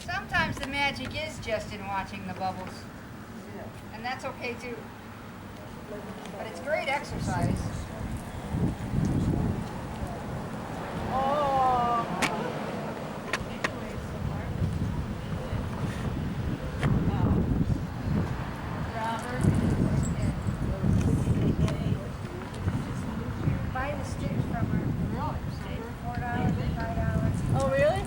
Sometimes the magic is just in watching the bubbles. And that's okay too. But it's great exercise. Buy the sticks from her. $4, $5. Oh, really?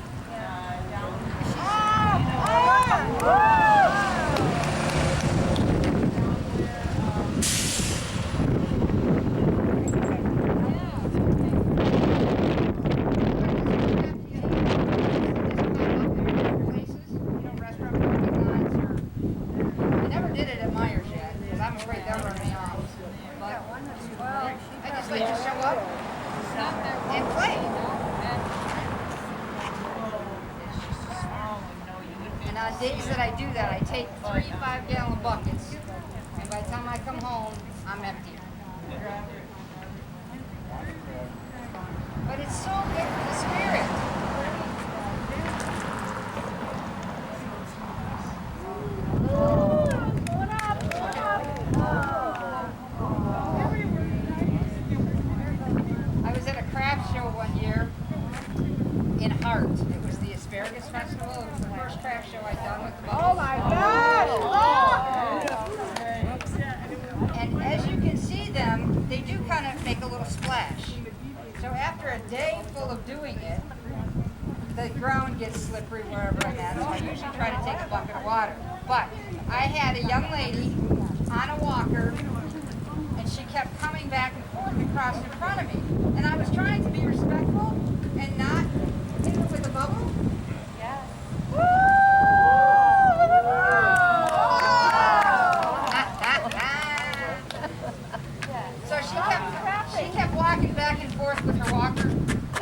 Days that I do that, I take 3 5-gallon buckets, and by the time I come home, I'm empty. But it's so good for the spirit. I was at a craft show one year in Hart. It was the Asparagus Festival. It was the first craft show I'd done with the bubbles. Oh my gosh! And as you can see them, they do kind of make a little splash. So after a day full of doing it, the ground gets slippery wherever I'm at. So I usually try to take a bucket of water. But I had a young lady on a walker, and she kept coming back and forth across in front of me. And I was trying to be respectful and not hit her with a bubble. Yeah. So she kept walking back and forth with her walker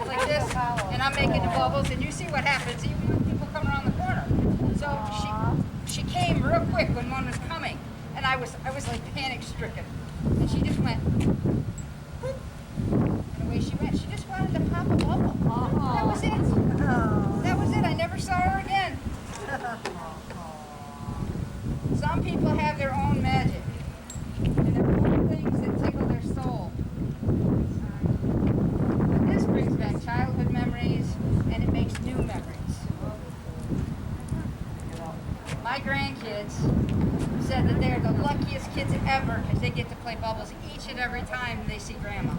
like this, and I'm making the bubbles, and you see what happens even when people come around the corner. So she came real quick when one was coming, and I was like panic stricken, and she just went, whoop, and away she went. She just wanted to pop a bubble. That was it. That was it. I never saw her again. Some people have their own magic, and their own things that tickle their soul. But this brings back childhood memories, and it makes new memories. My grandkids said that they're the luckiest kids ever because they get to play bubbles each and every time they see Grandma.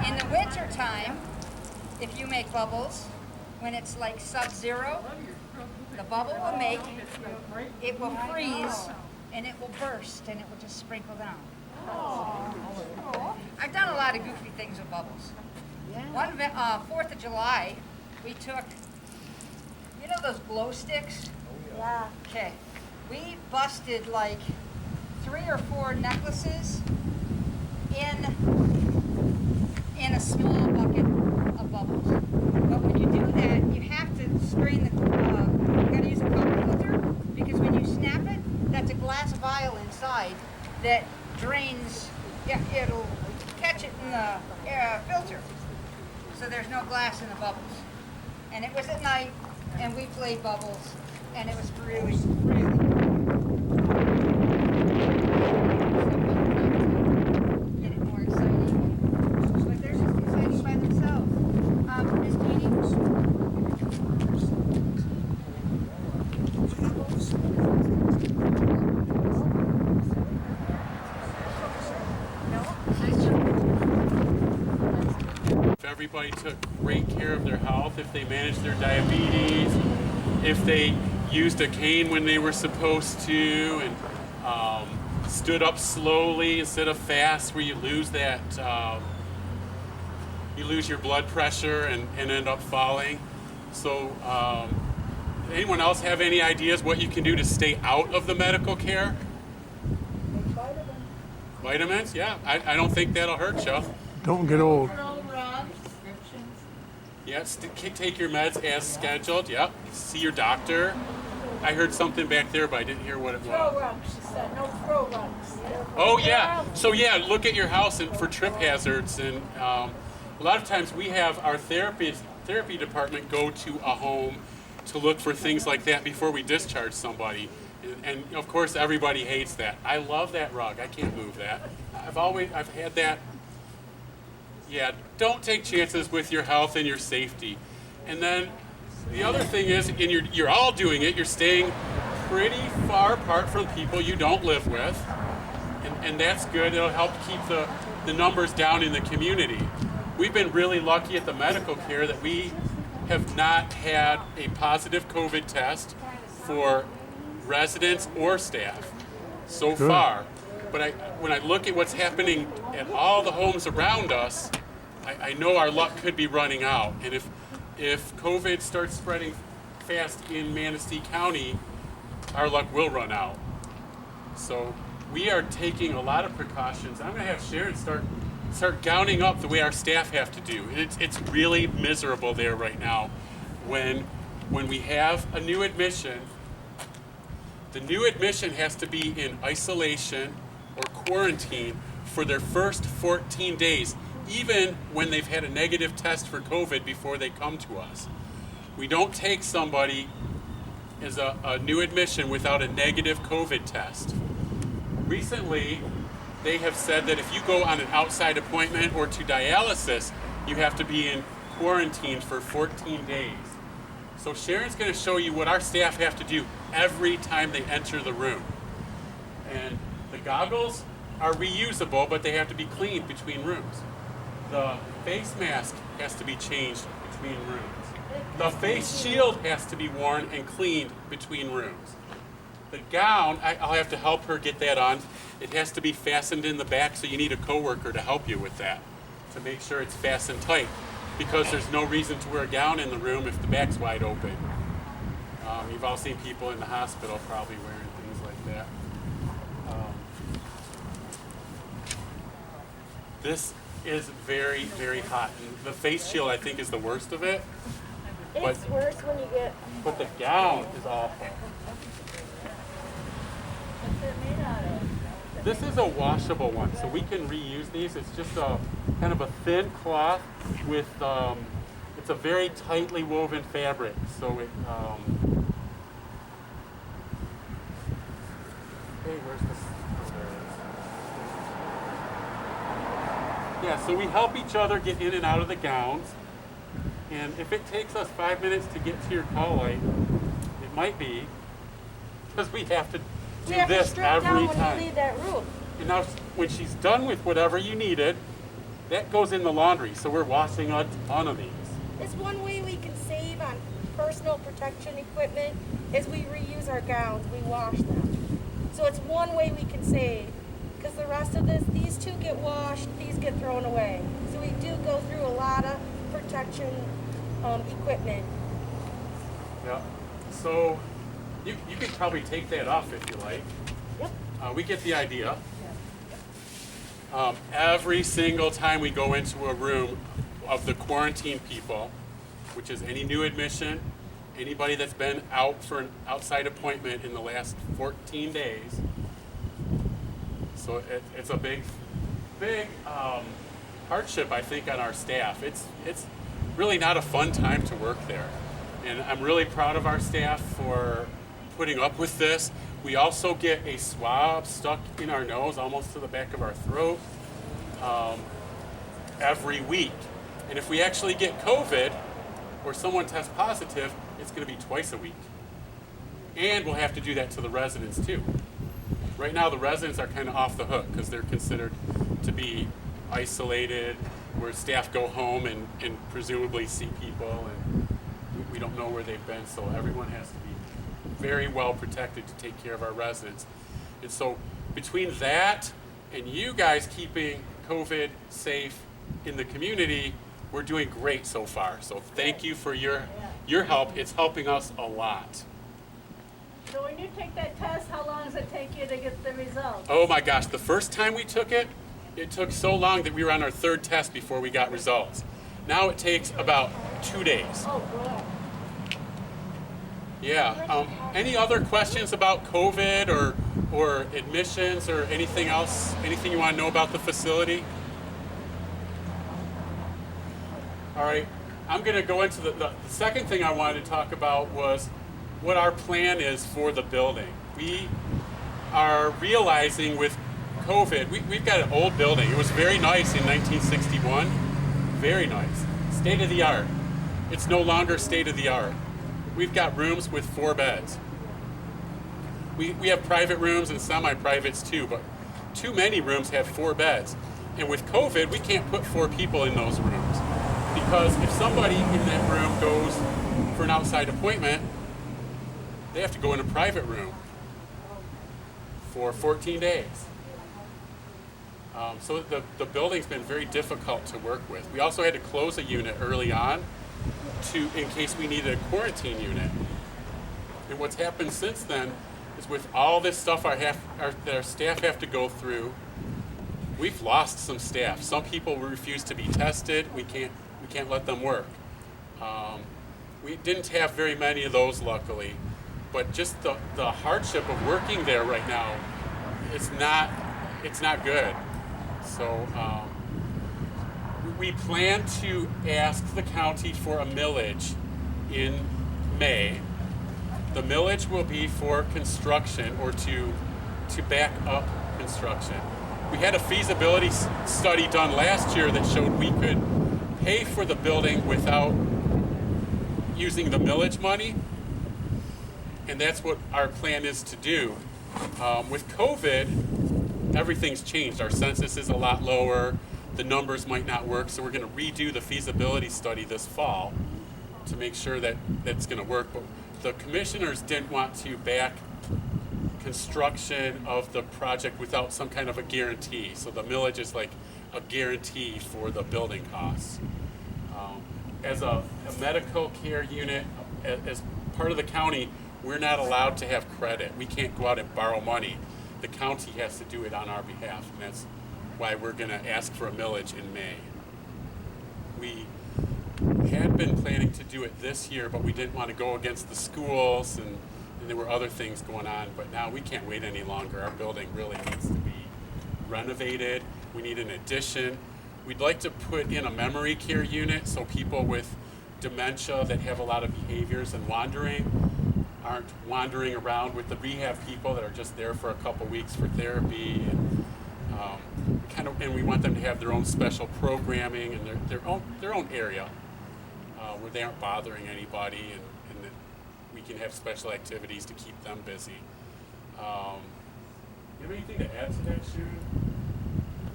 In the winter time, if you make bubbles, when it's like sub-zero, the bubble will make, it will freeze, and it will burst, and it will just sprinkle down. I've done a lot of goofy things with bubbles. One 4th of July, we took, you know those glow sticks? Yeah. Okay. We busted like 3 or 4 necklaces in a small bucket of bubbles. But when you do that, you have to strain you gotta use a Coke filter, because when you snap it, that's a glass vial inside that drains, it'll catch it in the filter. So there's no glass in the bubbles. And it was at night, and we played bubbles, and it was really, really get it more exciting. But they're just exciting by themselves. Miss Jeannie? If everybody took great care of their health, if they managed their diabetes, if they used a cane when they were supposed to, and stood up slowly instead of fast, where you lose that, you lose your blood pressure and end up falling. So, anyone else have any ideas what you can do to stay out of the medical care? Vitamins? Yeah, I don't think that'll hurt you. Don't get old. Yes, take your meds as scheduled. Yep. See your doctor. I heard something back there, but I didn't hear what it Throw was. rugs, she said. No throw rugs. Oh yeah. So yeah, look at your house and for trip hazards, and a lot of times we have our therapy department go to a home to look for things like that before we discharge somebody. And of course everybody hates that. I love that rug. I can't move that. I've had that. Yeah, don't take chances with your health and your safety. And then the other thing is, and you're all doing it, you're staying pretty far apart from people you don't live with. And that's good. It'll help keep the numbers down in the community. We've been really lucky at the medical care that we have not had a positive COVID test for residents or staff so far. But when I look at what's happening at all the homes around us, I know our luck could be running out. And if COVID starts spreading fast in Manistee County, our luck will run out. So we are taking a lot of precautions. I'm going to have Sharon start gowning up the way our staff have to do. It's really miserable there right now. When we have a new admission, the new admission has to be in isolation or quarantine for their first 14 days, even when they've had a negative test for COVID before they come to us. We don't take somebody as a new admission without a negative COVID test. Recently, they have said that if you go on an outside appointment or to dialysis, you have to be in quarantine for 14 days. So Sharon's going to show you what our staff have to do every time they enter the room. And the goggles are reusable, but they have to be cleaned between rooms. The face mask has to be changed between rooms. The face shield has to be worn and cleaned between rooms. The gown, I'll have to help her get that on. It has to be fastened in the back, so you need a coworker to help you with that, to make sure it's fastened tight, because there's no reason to wear a gown in the room if the back's wide open. You've all seen people in the hospital probably wearing things like that. This is very, very hot. And the face shield, I think, is the worst of it. It's worse when you get. But the gown is awful. What's it made out of? This is a washable one, so we can reuse these. It's just a kind of a thin cloth with, it's a very tightly woven fabric. So it, hey, where's this? Oh, there it is. Yeah, so we help each other get in and out of the gowns. And if it takes us 5 minutes to get to your call light, it might be because we have to do this every time. When you leave that room. And now, when she's done with whatever you needed, that goes in the laundry. So we're washing a ton of these. It's one way we can save on personal protection equipment is we reuse our gowns, we wash them. So it's one way we can save. Because the rest of this, these two get washed, these get thrown away. So we do go through a lot of protection equipment. Yeah. So you could probably take that off if you like. Yep. We get the idea. Every single time we go into a room of the quarantine people, which is any new admission, anybody that's been out for an outside appointment in the last 14 days. So it's a big hardship, I think, on our staff. It's really not a fun time to work there. And I'm really proud of our staff for putting up with this. We also get a swab stuck in our nose, almost to the back of our throat, every week. And if we actually get COVID or someone tests positive, it's going to be twice a week. And we'll have to do that to the residents too. Right now, the residents are kind of off the hook because they're considered to be isolated, where staff go home and presumably see people, and we don't know where they've been, so everyone has to be very well protected to take care of our residents. And so between that and you guys keeping COVID safe in the community, we're doing great so far. So thank you for your help. It's helping us a lot. So when you take that test, how long does it take you to get the results? Oh my gosh, the first time we took it, it took so long that we were on our third test before we got results. Now it takes about 2 days. Oh, boy. Yeah. Any other questions about COVID or admissions or anything else? Anything you want to know about the facility? All right. I'm going to go into the second thing I wanted to talk about was what our plan is for the building. We are realizing with COVID, we've got an old building. It was very nice in 1961. Very nice. State of the art. It's no longer state of the art. We've got rooms with 4 beds. We have private rooms and semi-privates too, but too many rooms have 4 beds. And with COVID, we can't put 4 people in those rooms because if somebody in that room goes for an outside appointment, they have to go in a private room for 14 days. So the building's been very difficult to work with. We also had to close a unit early on in case we needed a quarantine unit. And what's happened since then is with all this stuff our staff have to go through, we've lost some staff. Some people refuse to be tested. We can't let them work. We didn't have very many of those, luckily. But just the hardship of working there right now, it's not good. So we plan to ask the county for a millage in May. The millage will be for construction or to back up construction. We had a feasibility study done last year that showed we could pay for the building without using the millage money. And that's what our plan is to do. With COVID, everything's changed. Our census is a lot lower. The numbers might not work, so we're going to redo the feasibility study this fall to make sure that that's going to work. But the commissioners didn't want to back construction of the project without some kind of a guarantee. So the millage is like a guarantee for the building costs. As a medical care unit, as part of the county, we're not allowed to have credit. We can't go out and borrow money. The county has to do it on our behalf, and that's why we're going to ask for a millage in May. We had been planning to do it this year, but we didn't want to go against the schools, and there were other things going on. But now we can't wait any longer. Our building really needs to be renovated. We need an addition. We'd like to put in a memory care unit so people with dementia that have a lot of behaviors and wandering aren't wandering around with the rehab people that are just there for a couple weeks for therapy, and we want them to have their own special programming and their own area where they aren't bothering anybody, and that we can have special activities to keep them busy. You have anything to add to that, Sharon?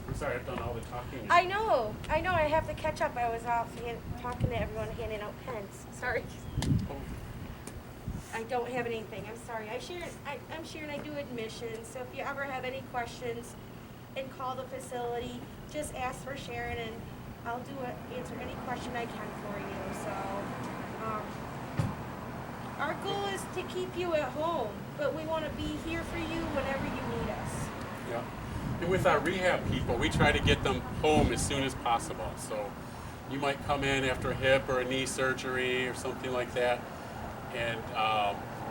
I'm sorry, I've done all the talking. I know. I have to catch up. I was off talking to everyone, handing out pens. Sorry. Oh. I don't have anything. I'm sorry. I'm Sharon. I do admissions. So if you ever have any questions and call the facility, just ask for Sharon and I'll answer any question I can for you. So our goal is to keep you at home, but we want to be here for you whenever you need us. Yeah. And with our rehab people, we try to get them home as soon as possible. So you might come in after a hip or a knee surgery or something like that. And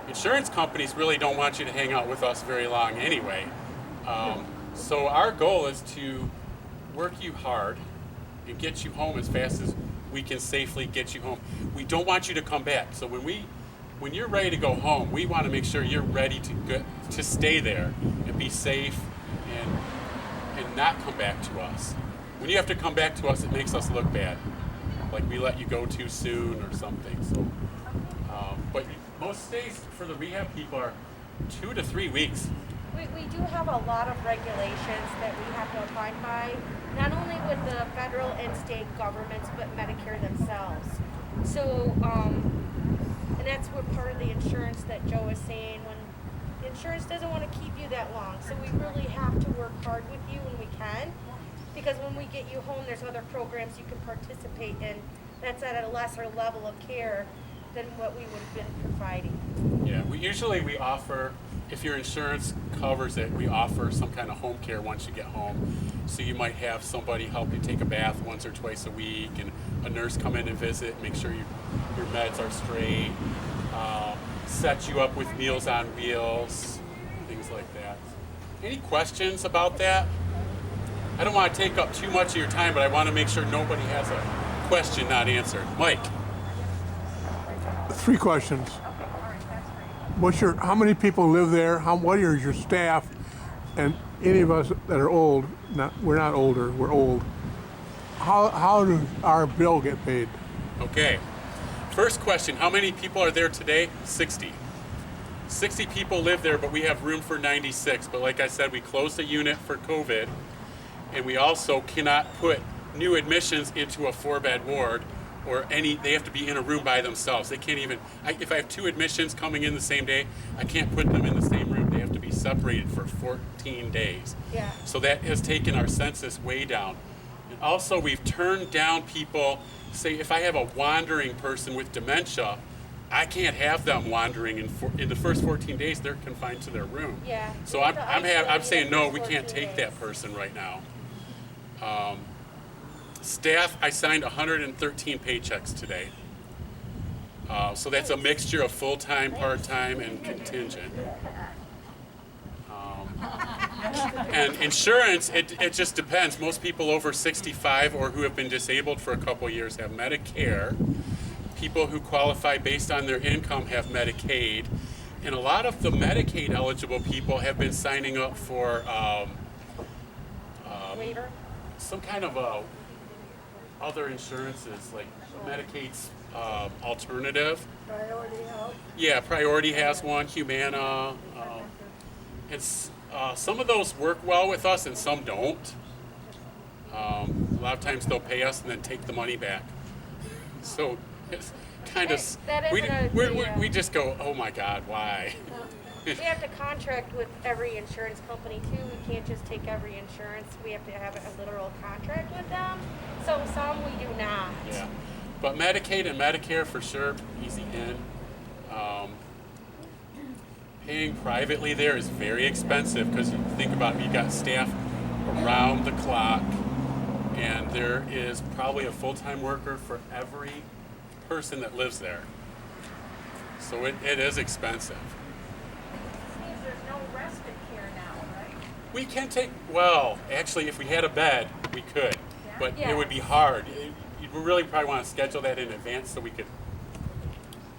insurance companies really don't want you to hang out with us very long anyway. So our goal is to work you hard and get you home as fast as we can safely get you home. We don't want you to come back. So when you're ready to go home, we want to make sure you're ready to stay there and be safe and not come back to us. When you have to come back to us, it makes us look bad, like we let you go too soon or something. So, but most stays for the rehab people are 2 to 3 weeks. We do have a lot of regulations that we have to abide by, not only with the federal and state governments, but Medicare themselves. So, and that's what part of the insurance that Joe was saying, when the insurance doesn't want to keep you that long. So we really have to work hard with you when we can, because when we get you home, there's other programs you can participate in. That's at a lesser level of care than what we would have been providing. Yeah, we offer, if your insurance covers it, we offer some kind of home care once you get home. So you might have somebody help you take a bath once or twice a week, and a nurse come in and visit, make sure your meds are straight. set you up with Meals on Wheels, things like that. Any questions about that? I don't want to take up too much of your time, but I want to make sure nobody has a question not answered. Mike? 3 questions. How many people live there? What is your staff? And any of us that are old, we're not older, we're old. How does our bill get paid? Okay. First question, how many people are there today? 60. 60 people live there, but we have room for 96. But like I said, we closed a unit for COVID, and we also cannot put new admissions into a 4-bed ward, or they have to be in a room by themselves. They can't even, if I have 2 admissions coming in the same day, I can't put them in the same room. They have to be separated for 14 days. Yeah. So that has taken our census way down. And also we've turned down people, say if I have a wandering person with dementia, I can't have them wandering in the first 14 days. They're confined to their room. Yeah. So I'm saying no, we can't take that person right now. Staff, I signed 113 paychecks today. So that's a mixture of full-time, part-time, and contingent. And insurance, it just depends. Most people over 65 or who have been disabled for a couple years have Medicare. People who qualify based on their income have Medicaid. And a lot of the Medicaid eligible people have been signing up for Waiver? some kind of other insurances, like Medicaid's alternative. Priority health. Yeah, Priority has one, Humana. Some of those work well with us and some don't. A lot of times they'll pay us and then take the money back. So it's kind of, we just go, oh my God, why? We have to contract with every insurance company too. We can't just take every insurance. We have to have a literal contract with them. So some we do not. Yeah, but Medicaid and Medicare for sure, easy in. Paying privately there is very expensive because you think about it, you got staff around the clock, and there is probably a full-time worker for every person that lives there. So it is expensive. Means there's no respite care now, right? We can take, well, actually, if we had a bed, we could, but Yeah. it would be hard. You'd really probably want to schedule that in advance so we could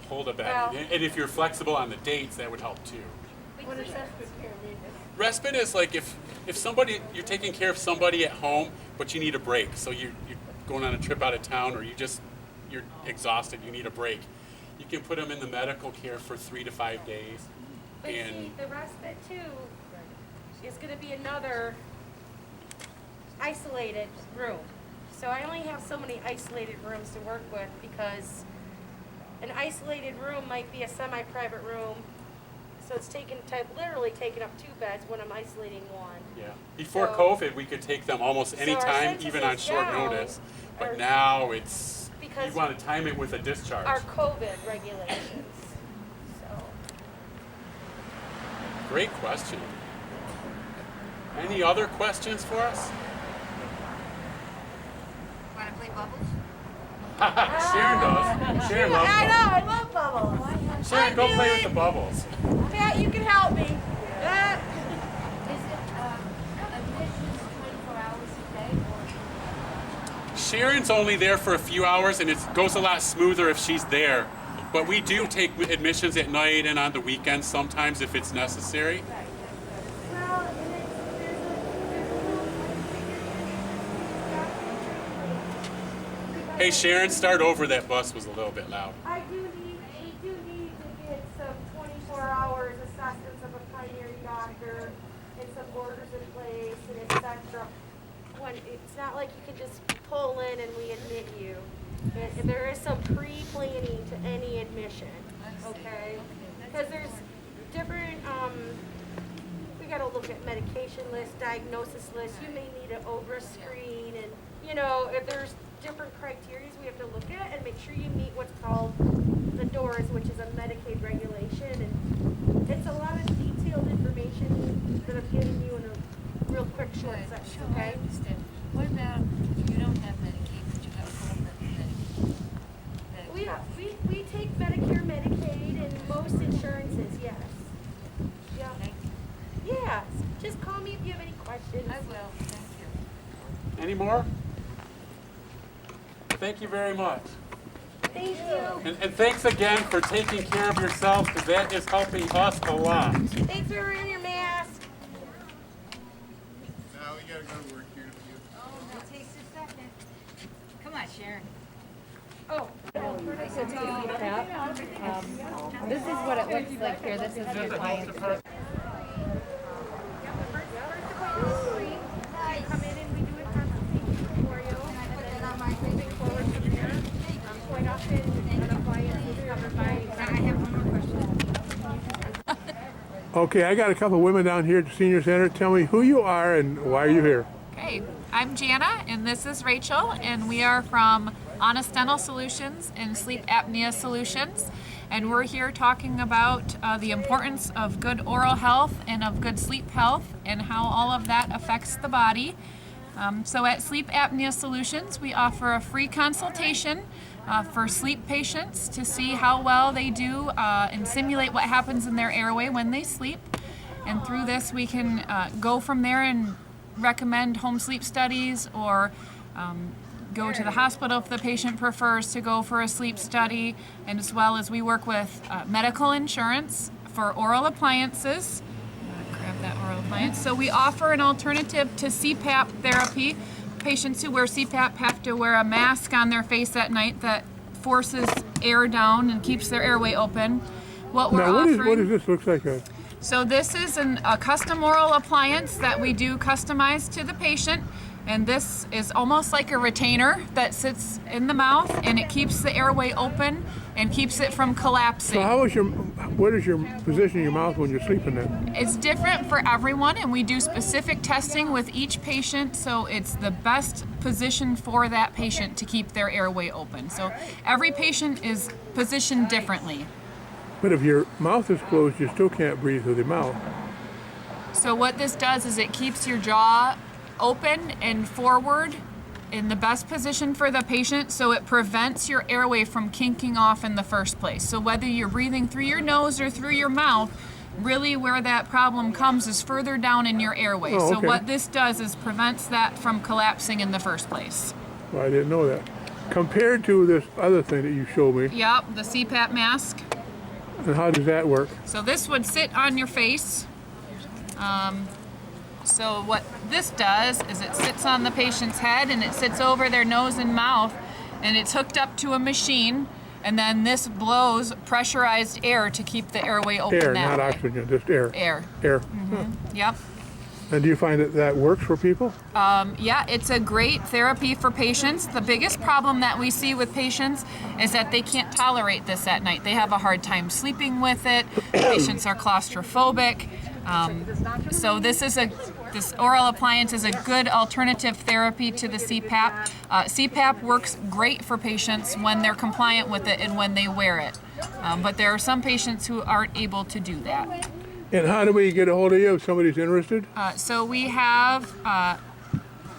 hold a bed. Well- And if you're flexible on the dates, that would help too. What does respite care mean? Respite is like if you're taking care of somebody at home, but you need a break. So you're going on a trip out of town, or you're exhausted, you need a break. You can put them in the medical care for 3 to 5 days. But see, And the respite too is going to be another isolated room. So I only have so many isolated rooms to work with because an isolated room might be a semi-private room. So it's literally taking up 2 beds when I'm isolating one. yeah, before So- COVID, we could take them almost So any our time, census even on is short down. notice. But Our- now it's, you Because want to time it with a discharge. our COVID regulations. So Great question. Any other questions for us? Want to play bubbles? Sharon does. Sharon loves I bubbles. know, I love bubbles. Sharon, go I play do with the it. bubbles. Pat, you can help me. Is it admissions 24 hours a day or? Sharon's only there for a few hours, and it goes a lot smoother if she's there. But we do take admissions at night and on the weekends sometimes if it's necessary. Well, and Hey Sharon, start over. That bus was a little bit loud. we do need to get some 24 hours assessments of a primary doctor and some orders in place and et cetera. When it's not like you can just pull in and we admit you. There is some pre-planning to any admission, okay? Because there's different, we gotta look at medication lists, diagnosis lists. You may need an OBRA screen, and if there's different criteria we have to look at and make sure you meet what's called the DORS, which is a Medicaid regulation, and it's a lot of detailed information that I'm giving you in a real quick short section, I okay? understand. What about if you don't have Medicaid, but you have full Medicaid? We take Medicare, Medicaid, and most insurance I will, thank you. Any more? Thank you very much. Thank you. And thanks again for taking care of yourselves, because that is helping us a lot. Thanks for wearing your mask. Now we gotta go to work here. Oh, that takes a second. Come on, Sharon. This is what it looks like here. This is your client's. Come in and we do a consultation for you. And then moving forward from there, quite often an appliance is covered by. I have one more question. Okay, I got a couple of women down here at the senior center. Tell me who you are and why are you here? Okay, I'm Jana and this is Rachel, and we are from Honest Dental Solutions and Sleep Apnea Solutions, and we're here talking about the importance of good oral health and of good sleep health and how all of that affects the body. So at Sleep Apnea Solutions, we offer a free consultation for sleep patients to see how well they do and simulate what happens in their airway when they sleep. And through this, we can go from there and recommend home sleep studies or go to the hospital if the patient prefers to go for a sleep study, and as well as we work with medical insurance for oral appliances. Grab that oral appliance. So we offer an alternative to Cpap therapy. Patients who wear Cpap have to wear a mask on their face at night that forces air down and keeps their airway open. What we're Now, offering. what does this look like? So this is a custom oral appliance that we do customize to the patient, and this is almost like a retainer that sits in the mouth, and it keeps the airway open and keeps it from collapsing. So what is your position in your mouth when you're sleeping then? It's different for everyone, and we do specific testing with each patient, so it's the best position for that patient to keep their airway open. So every patient is positioned differently. But if your mouth is closed, you still can't breathe through the mouth. So what this does is it keeps your jaw open and forward in the best position for the patient, so it prevents your airway from kinking off in the first place. So whether you're breathing through your nose or through your mouth, really where that problem comes is further down in your airway. Oh, So okay. what this does is prevents that from collapsing in the first place. Well, I didn't know that. Compared to this other thing that you showed me, Yep, the Cpap mask. and how does that work? So this would sit on your face. So what this does is it sits on the patient's head and it sits over their nose and mouth, and it's hooked up to a machine, and then this blows pressurized air to keep the airway open Air, that not way. oxygen, just air. Air. Air. Yep. And do you find that that works for people? Yeah, it's a great therapy for patients. The biggest problem that we see with patients is that they can't tolerate this at night. They have a hard time sleeping with it. Patients are claustrophobic. So this oral appliance is a good alternative therapy to the Cpap. Cpap works great for patients when they're compliant with it and when they wear it. But there are some patients who aren't able to do that. And how do we get a hold of you if somebody's interested? So we have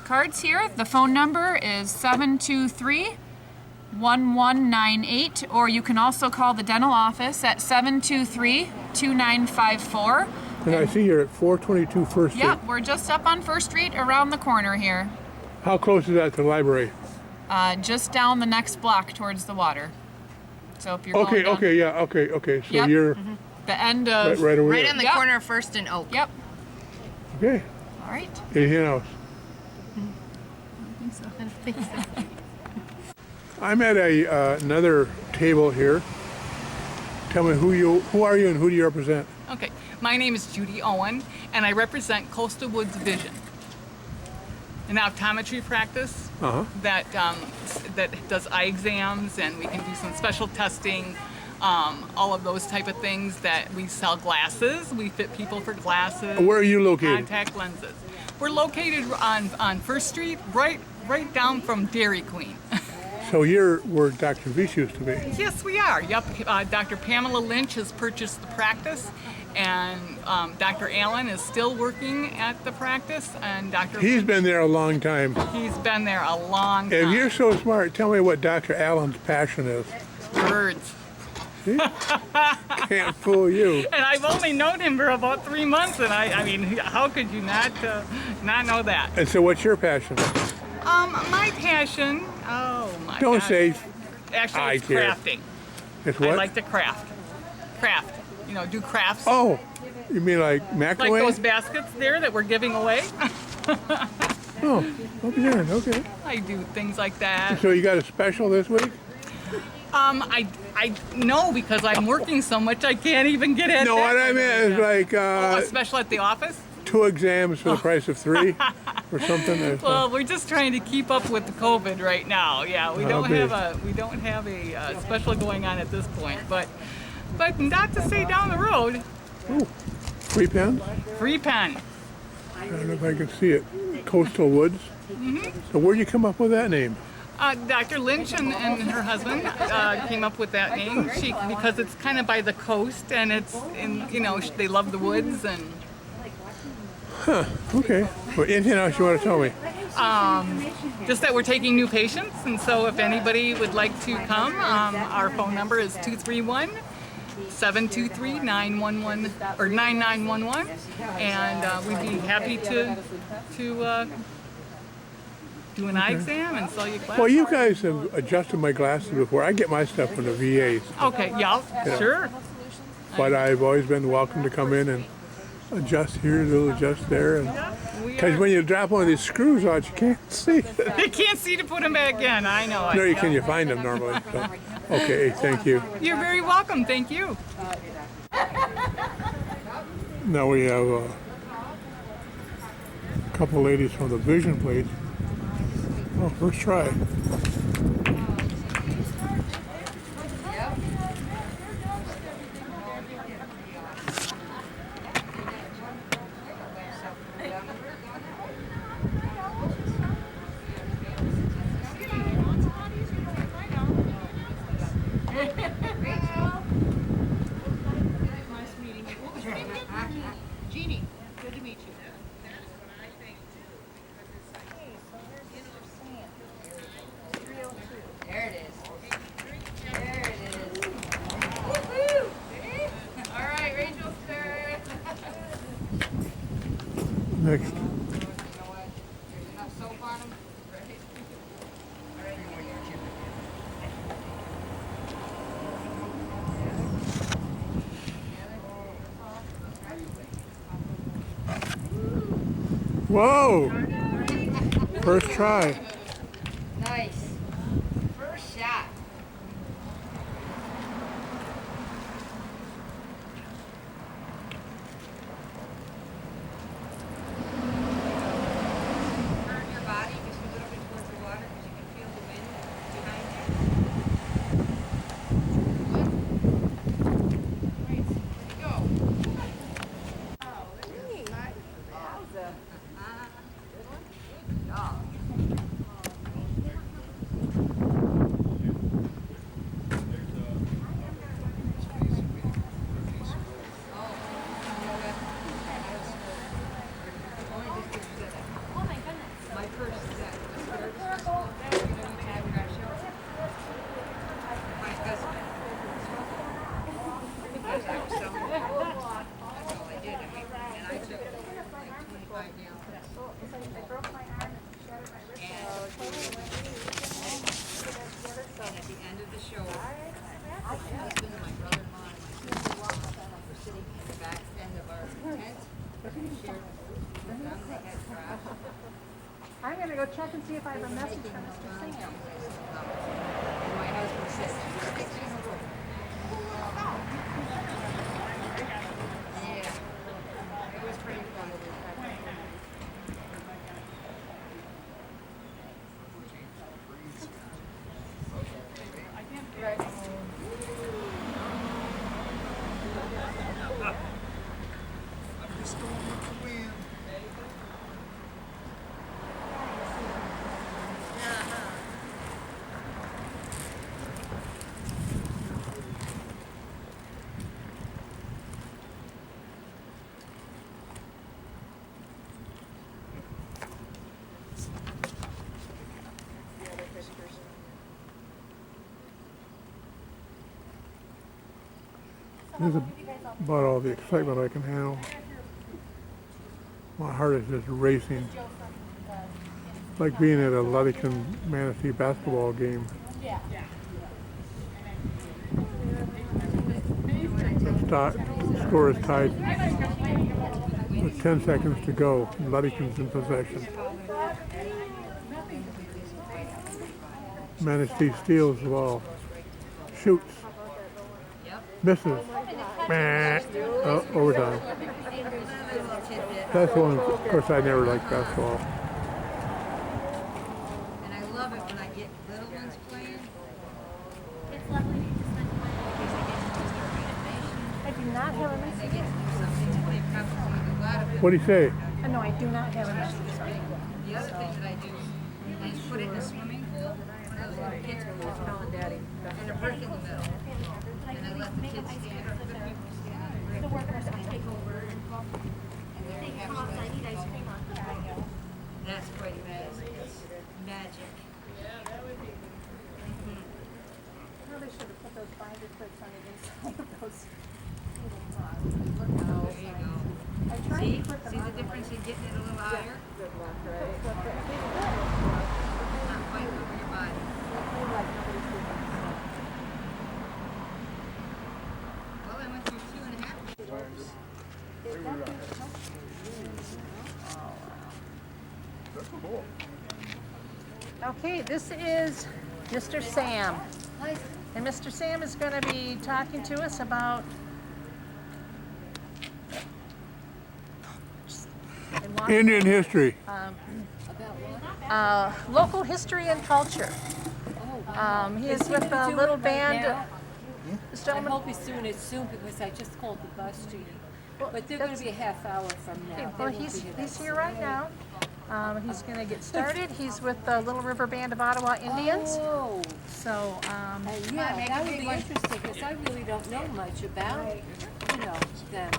cards here. The phone number is 723-1198, or you can also call the dental office at 723-2954. And I see you're at 422 First Street. Yep, we're just up on First Street around the corner here. How close is that to the library? Just down the next block towards the water. So if you're going down, Okay. So Yep. you're the end of right over Right there. on the Yep. corner of First and Oak. Yep. Okay. All right. Anything else? I don't think so. I'm at another table here. Tell me who are you and who do you represent? Okay, my name is Judy Owen, and I represent Coastal Woods Vision, an optometry practice that does eye exams, and we can do some special testing, all of those type of things. That we sell glasses, we fit people for glasses. Where are you located? Contact lenses. We're located on First Street, right down from Dairy Queen. So you're where Dr. Vish used to be. Yes, we are. Yep. Dr. Pamela Lynch has purchased the practice, and Dr. Allen is still working at the practice, and He's been there a long time. He's been there a long time. If you're so smart, tell me what Dr. Allen's passion is. Birds. See? Can't fool you. And I've only known him for about 3 months, and I mean, how could you not know that? And so what's your passion? My passion, oh my Don't gosh. say Actually, I it's care. crafting. it's what? I like to craft. Craft. You know, do crafts. Oh, you mean like Like macrame? those baskets there that we're giving away. Oh, okay, okay. I do things like that. So you got a special this week? I know because I'm working so much I can't even get at No, that. what I meant is like a special at the office? 2 exams for the price of 3 or something. Well, we're just trying to keep up with the COVID right now. Yeah, we don't Okay. have a special going on at this point, but not to say down the road. Ooh, free pens? Free pen. I don't know if I can see it. Coastal Woods. So where'd you come up with that name? Dr. Lynch and her husband came up with that name because it's kind of by the coast and it's they love the woods and. Okay. Well, anything else you want to tell me? Just that we're taking new patients, and so if anybody would like to come, our phone number is 231-723-911 or 9911, and we'd be happy to do an eye exam and sell you glasses. Well, you guys have adjusted my glasses before. I get my stuff from the VAs, Okay, yeah, sure. but I've always been welcome to come in and adjust here, a little adjust there, and We because are, when you drop one of these screws out, you can't see. you can't see to put them back in. I know. Nor can you find them normally. So. Okay, thank you. You're very welcome. Thank you. Now we have a couple ladies from the vision place. Oh, first try. Jeannie, good to meet you. There it is. There it is. Woohoo! All right, Rachel's turn. Next. There's enough soap on them. Whoa! First try. Nice. First shot. Turn your body just a little bit towards the water because you can feel the wind behind you. Right, there you go. My purse is at upstairs. My husband. Because I was selling it. That's all I did. And I took like 25 gallons. And at the end of the show, my husband and my brother-in-law and my sister-in-law were sitting in the back end of our tent. And shared with them. They had trash. I'm gonna go check and see if I have a message from Mr. Sam. And my husband said, "Six in a row." Yeah. It was pretty fun. This is about all the excitement I can handle. My heart is just racing. Like being at a Ludington Manistee basketball game. The score is tied with 10 seconds to go. Ludington's in possession. Manistee steals the ball. Shoots. Misses. Oh, overtime. That's one. Of course, I never liked basketball. And I love it when I get little ones playing. I do not have a They message. get to do something that they probably do a lot of it. What do you say? No, I do not have a message. The other thing that I do is put it in a swimming pool, one of those little kids' pools, and a brick in the middle. And I let the kids stand, or the people stand on the brick. The workers take over and then they have that's quite amazing. It's magic. Well, they should have put those binder clips on the inside of those. Oh, there you go. I tried See? to put them See the on. difference in getting it a little higher? Not quite over your body. Well, I went through 2.5 hours. Okay, this is Mr. Sam. And Mr. Sam is going to be talking to us about Indian history. local history and culture. He is with a little band. This I gentleman, hope he's doing it soon because I just called the bus chief. But they're going to be a half hour from now. They well, won't be he's that here right now. He's going to get started. He's with the Little River Band of Ottawa Indians. Oh, So, yeah, that would be interesting because I really don't know much about, them.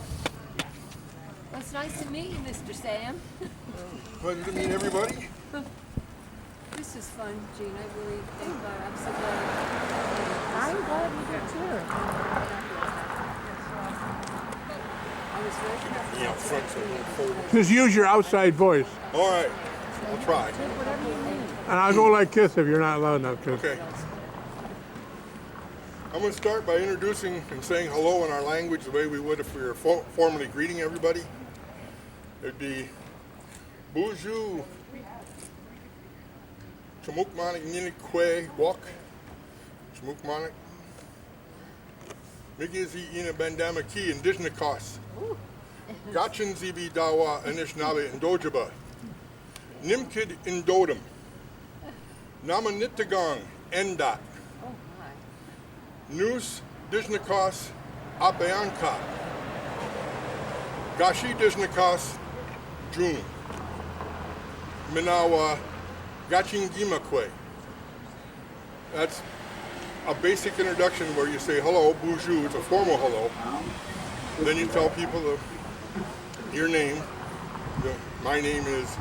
Well, it's nice to meet you, Mr. Sam. Pleasure to meet everybody. This is fun, Gene. I really think I'm so glad. I'm glad you're here too. I was very Yeah, front so it won't fold. Just use your outside voice. All right, I'll try. And I'll go like this if you're not loud enough to. Okay. I'm going to start by introducing and saying hello in our language the way we would if we were formally greeting everybody. It'd be Bonjour, Chamukmanik Ninikwe Wok, Chamukmanik, Migizi Ina Bandama Ki Indishnikos, Gachin Zibi Dawa Anishinaabe Indojaba, Nimkid Indodam, Namanitagong Endat, Nus Dishnikos Apeanka, Gashi Dishnikos June, Minawa Gachingimakwe. That's a basic introduction where you say hello, bonjour, it's a formal hello. Then you tell people your name. My name is,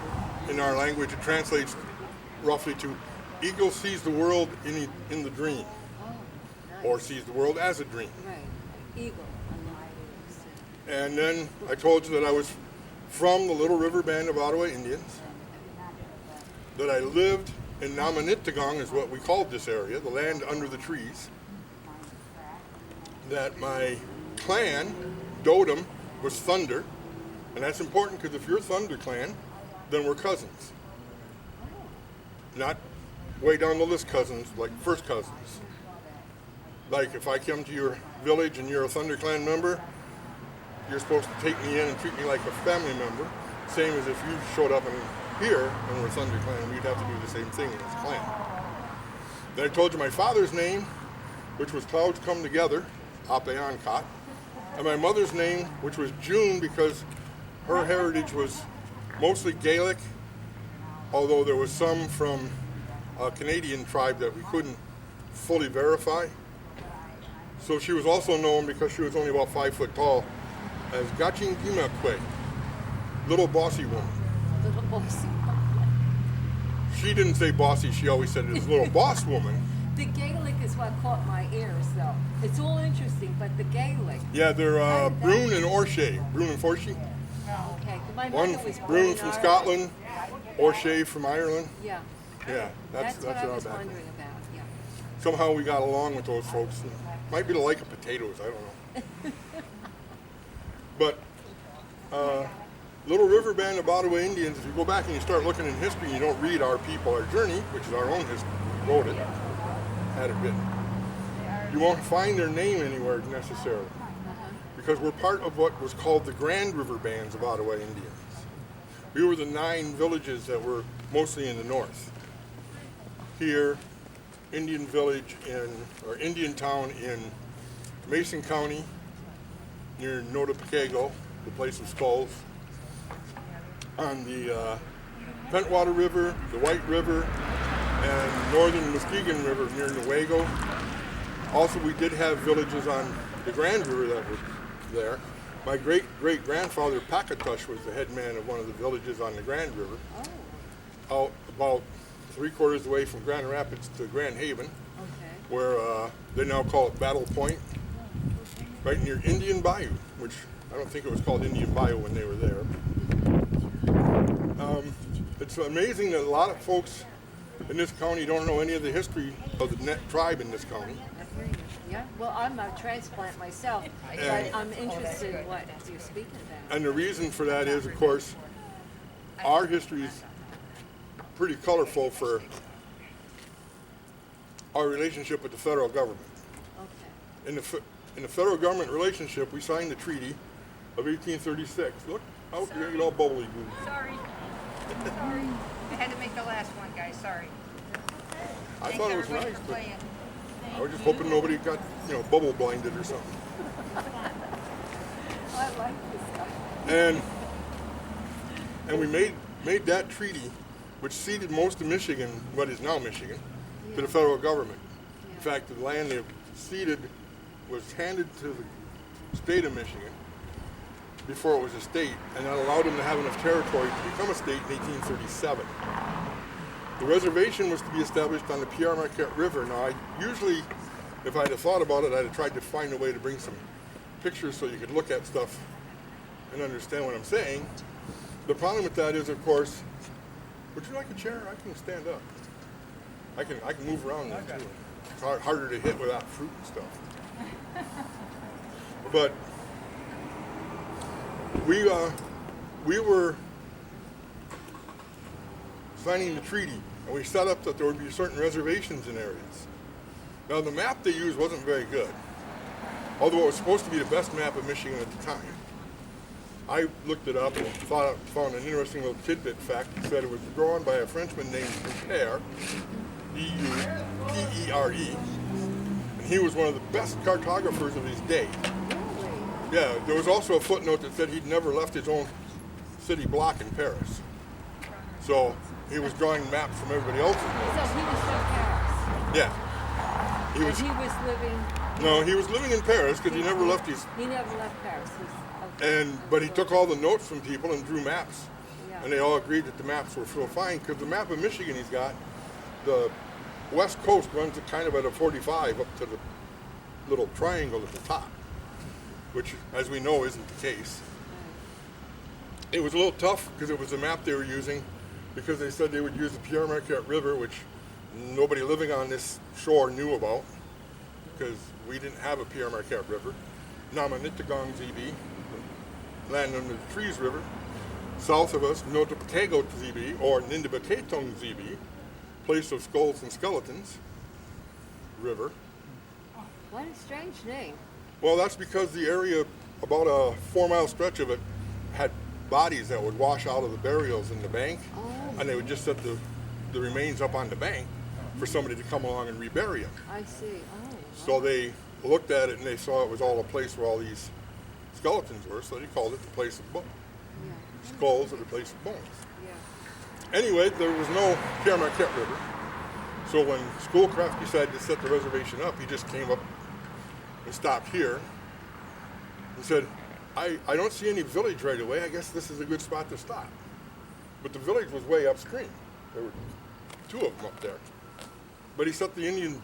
in our language, it translates roughly to eagle sees the world in the dream. Or sees the world as a dream. Right, eagle. And then I told you that I was from the Little River Band of Ottawa Indians, that I lived in Namanitagong, is what we called this area, the land under the trees, that my clan, Dodom, was Thunder, and that's important because if you're Thunder clan, then we're cousins. Not way down the list cousins, like first cousins. Like if I come to your village and you're a Thunder Clan member, you're supposed to take me in and treat me like a family member. Same as if you showed up here and we're Thunder Clan, we'd have to do the same thing as a clan. Then I told you my father's name, which was Clouds Come Together, Apeankat, and my mother's name, which was June because her heritage was mostly Gaelic, although there was some from a Canadian tribe that we couldn't fully verify. So she was also known, because she was only about 5 foot tall, as Gachingimakwe, little bossy woman. Little bossy. She didn't say bossy, she always said it was little boss woman, The Gaelic is what caught my ears, though. It's all interesting, but the Gaelic. Yeah, they're Brune and O'Shea. Brune and Forshey. Okay, my One mother was born Brune in from Ireland. Scotland, O'Shea from Ireland. Yeah, Yeah, that's what I our was background. wondering about. Yeah. Somehow we got along with those folks. Might be the like of potatoes, I don't know. But Little River Band of Ottawa Indians, if you go back and you start looking in history and you don't read Our People, Our Journey, which is our own history, we wrote it, had it written, you won't find their name anywhere necessarily. Because we're part of what was called the Grand River Bands of Ottawa Indians. We were the 9 villages that were mostly in the north. Here, Indian Village or Indian Town in Mason County, near Notipacago, the place of skulls. On the Pentwater River, the White River, and northern Muskegon River near Newaygo. Also, we did have villages on the Grand River that were there. My great-great-grandfather, Packatush, was the head man of one of the villages on the Grand River. Out about 3/4 of the way from Grand Rapids to Grand Haven, where they now call it Battle Point, right near Indian Bayou, which I don't think it was called Indian Bayou when they were there. It's amazing that a lot of folks in this county don't know any of the history of the Net tribe in this county. Yeah, well, I'm a transplant myself, but I'm interested in what you're speaking about. And the reason for that is, of course, our history is pretty colorful for our relationship with the federal government. Okay. In the federal government relationship, we signed the Treaty of 1836. Look, you're gonna get all bubbly. Sorry. Sorry. I had to make the last one, guys. Sorry. I Thanks thought it was everybody nice, for but playing. I was just hoping nobody got, bubble blinded or something. I like this guy. And we made that treaty, which ceded most of Michigan, what is now Michigan, to the federal government. In fact, the land they ceded was handed to the state of Michigan before it was a state, and that allowed them to have enough territory to become a state in 1837. The reservation was to be established on the Pierre Marquette River. Now, I usually, if I'd have thought about it, I'd have tried to find a way to bring some pictures so you could look at stuff and understand what I'm saying. The problem with that is, of course, would you like a chair? I can stand up. I can move around there too. It's harder to hit without fruit and stuff. But we were signing the treaty, and we set up that there would be certain reservations in areas. Now, the map they used wasn't very good, although it was supposed to be the best map of Michigan at the time. I looked it up and found an interesting little tidbit fact. It said it was drawn by a Frenchman named Dupere, D-U-P-E-R-E, and he was one of the best cartographers of his day. Yeah, there was also a footnote that said he'd never left his own city block in Paris. So he was drawing maps from everybody else's So notes. he was from Paris. Yeah. He was living. No, he was living in Paris because he never left his. He never left Paris. But he took all the notes from people and drew maps, Yeah. and they all agreed that the maps were so fine. Because the map of Michigan he's got, the west coast runs it kind of at a 45 up to the little triangle at the top, which, as we know, isn't the case. It was a little tough because it was the map they were using, because they said they would use the Pierre Marquette River, which nobody living on this shore knew about, because we didn't have a Pierre Marquette River. Namanitagong ZB, land under the Trees River. South of us, Notipacago ZB, or Nindabaketong ZB, place of skulls and skeletons, river. What a strange name. Well, that's because the area, about a 4-mile stretch of it, had bodies that would wash out of the burials in the bank, and they would just set the remains up on the bank for somebody to come along and rebury them. I see. Oh. So they looked at it and they saw it was all a place where all these skeletons were, so they called it the place of bones. Yeah. Skulls are the place of bones. Yeah. Anyway, there was no Pierre Marquette River, so when Schoolcraft decided to set the reservation up, he just came up and stopped here and said, I don't see any village right away. I guess this is a good spot to stop. But the village was way upstream. There were 2 of them up there. But he set the Indian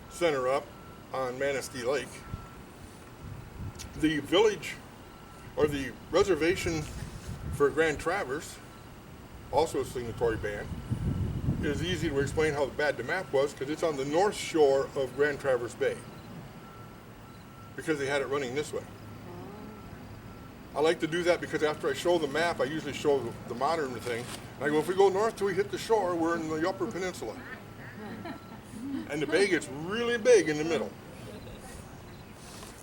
center up on Manistee Lake. The village, or the reservation for Grand Traverse, also a signatory band, is easy to explain how bad the map was because it's on the north shore of Grand Traverse Bay. Because they had it running this way. I like to do that because after I show the map, I usually show the modern thing. And I go, if we go north till we hit the shore, we're in the upper peninsula. And the bay gets really big in the middle.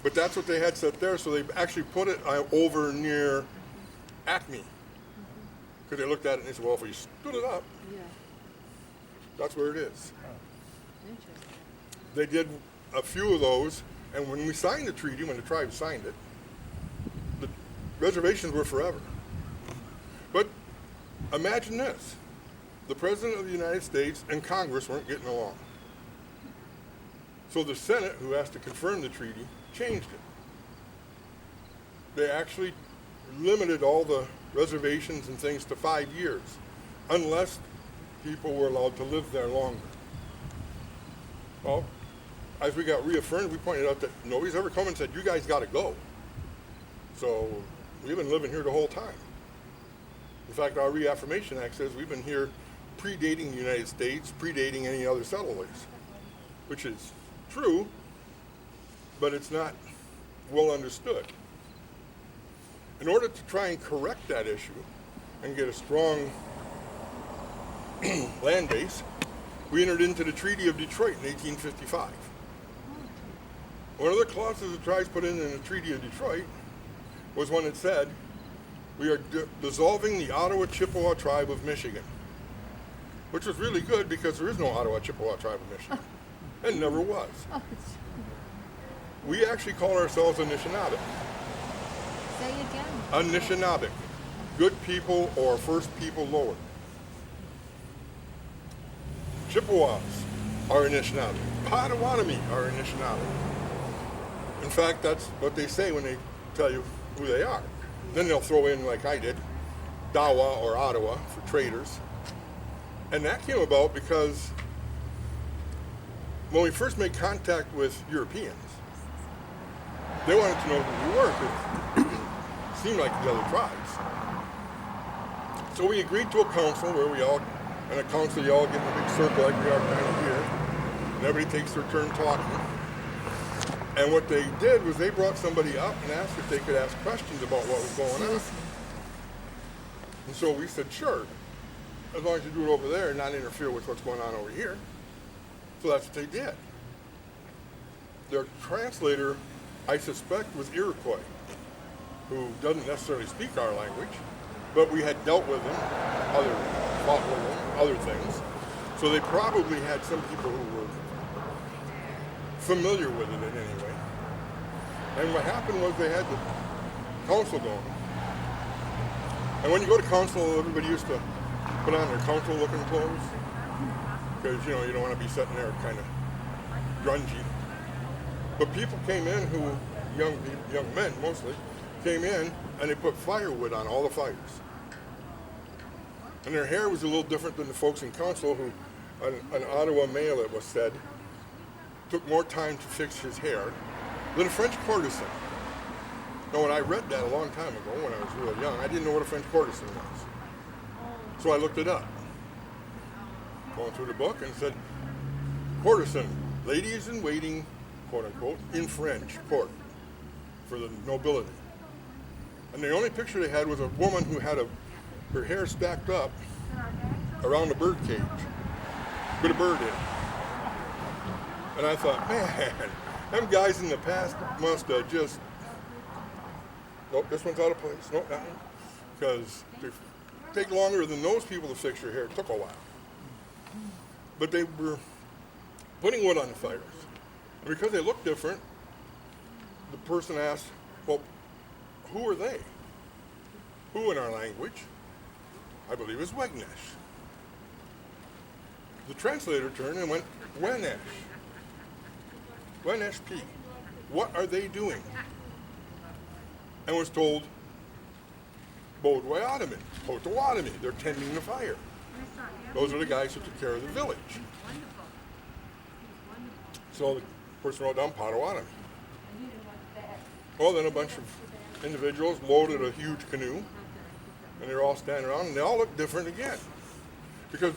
But that's what they had set there, so they actually put it over near Acme. Because they looked at it and they said, well, if we stood it up, that's where it is. They did a few of those, and when we signed the treaty, when the tribe signed it, the reservations were forever. But imagine this. The President of the United States and Congress weren't getting along. So the Senate, who has to confirm the treaty, changed it. They actually limited all the reservations and things to 5 years, unless people were allowed to live there longer. Well, as we got reaffirmed, we pointed out that nobody's ever come and said, you guys got to go. So we've been living here the whole time. In fact, our Reaffirmation Act says we've been here predating the United States, predating any other settlers, which is true, but it's not well understood. In order to try and correct that issue and get a strong land base, we entered into the Treaty of Detroit in 1855. One of the clauses the tribes put in the Treaty of Detroit was one that said, we are dissolving the Ottawa Chippewa tribe of Michigan, which was really good because there is no Ottawa Chippewa tribe of Michigan, and never was. We actually call ourselves Anishinaabe. Say again. Anishinaabe, good people or first people lower. Chippewas are Anishinaabe. Potawatomi are Anishinaabe. In fact, that's what they say when they tell you who they are. Then they'll throw in, like I did, Dawa or Ottawa for traders. And that came about because when we first made contact with Europeans, they wanted to know who we were because it seemed like the other tribes. So we agreed to a council where we all, in a council you all get in a big circle like we are kind of here, and everybody takes their turn talking. And what they did was they brought somebody up and asked if they could ask questions about what was going on. And so we said, sure, as long as you do it over there and not interfere with what's going on over here. So that's what they did. Their translator, I suspect, was Iroquois, who doesn't necessarily speak our language, but we had dealt with him, fought with him, other things. So they probably had some people who were familiar with it in any way. And what happened was they had the council going. And when you go to council, everybody used to put on their council-looking clothes because, you don't want to be sitting there kind of grungy. But people came in who, young men mostly, came in and they put firewood on all the fires. And their hair was a little different than the folks in council who, an Ottawa male, it was said, took more time to fix his hair than a French courtesan. Now, when I read that a long time ago, when I was real young, I didn't know what a French courtesan was. So I looked it up. Going through the book and said, courtesan, ladies in waiting, quote unquote, in French court for the nobility. And the only picture they had was a woman who had her hair stacked up around a bird cage with a bird in it. And I thought, man, them guys in the past must have just, nope, this one's out of place, nope, that one. Because they take longer than those people to fix your hair. It took a while. But they were putting wood on the fires. And because they looked different, the person asked, well, who are they? Who in our language, I believe, is Wegnesh. The translator turned and went, Wenesh. Wenesh P. What are they doing? And was told, Bodwayatomi, Potawatomi, they're tending the fire. Those are the guys who took care of the village. So the person wrote down Potawatomi. Well, then a bunch of individuals loaded a huge canoe, and they're all standing around, and they all look different again. Because